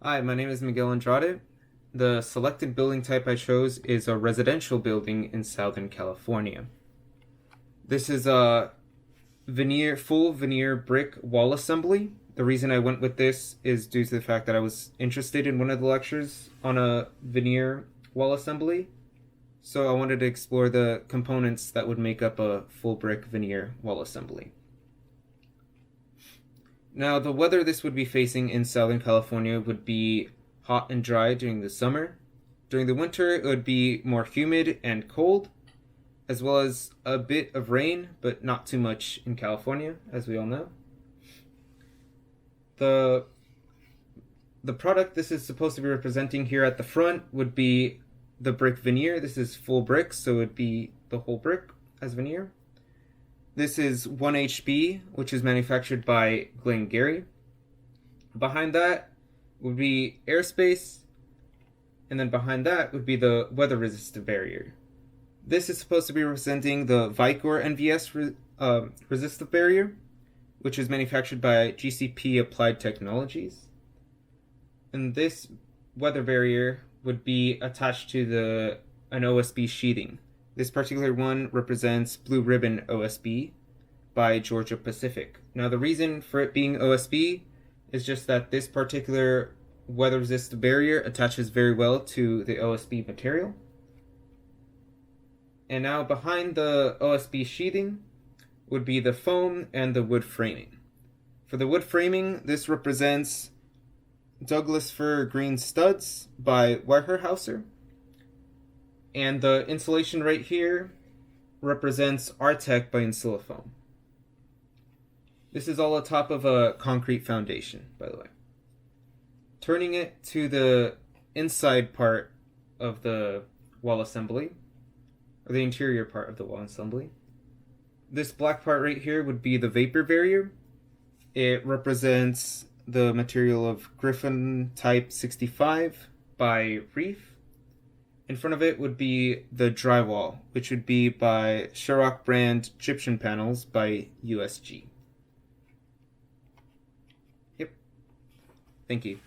Hi, my name is Miguel Andrade. The selected building type I chose is a residential building in Southern California. This is a full veneer brick wall assembly. The reason I went with this is due to the fact that I was interested in one of the lectures on a veneer wall assembly. So I wanted to explore the components that would make up a full brick veneer wall assembly. Now, the weather this would be facing in Southern California would be hot and dry during the summer. During the winter, it would be more humid and cold, as well as a bit of rain, but not too much in California, as we all know. The product this is supposed to be representing here at the front would be the brick veneer. This is full brick, so it would be the whole brick as veneer. This is 1HB, which is manufactured by Glengarry. Behind that would be airspace, and then behind that would be the weather resistive barrier. This is supposed to be representing the Vicor NVS resistive barrier, which is manufactured by GCP Applied Technologies. And this weather barrier would be attached to an OSB sheathing. This particular one represents Blue Ribbon OSB by Georgia Pacific. Now, the reason for it being OSB is just that this particular weather-resistant barrier attaches very well to the OSB material. And now behind the OSB sheathing would be the foam and the wood framing. For the wood framing, this represents Douglas fir green studs by Weyerhaeuser. And the insulation right here represents Artec by Insulifoam. This is all atop of a concrete foundation, by the way. Turning it to the inside part of the wall assembly, or the interior part of the wall assembly. This black part right here would be the vapor barrier. It represents the material of Griffin Type 65 by Reef. In front of it would be the drywall, which would be by Sherrock brand gypsum panels by USG. Yep. Thank you.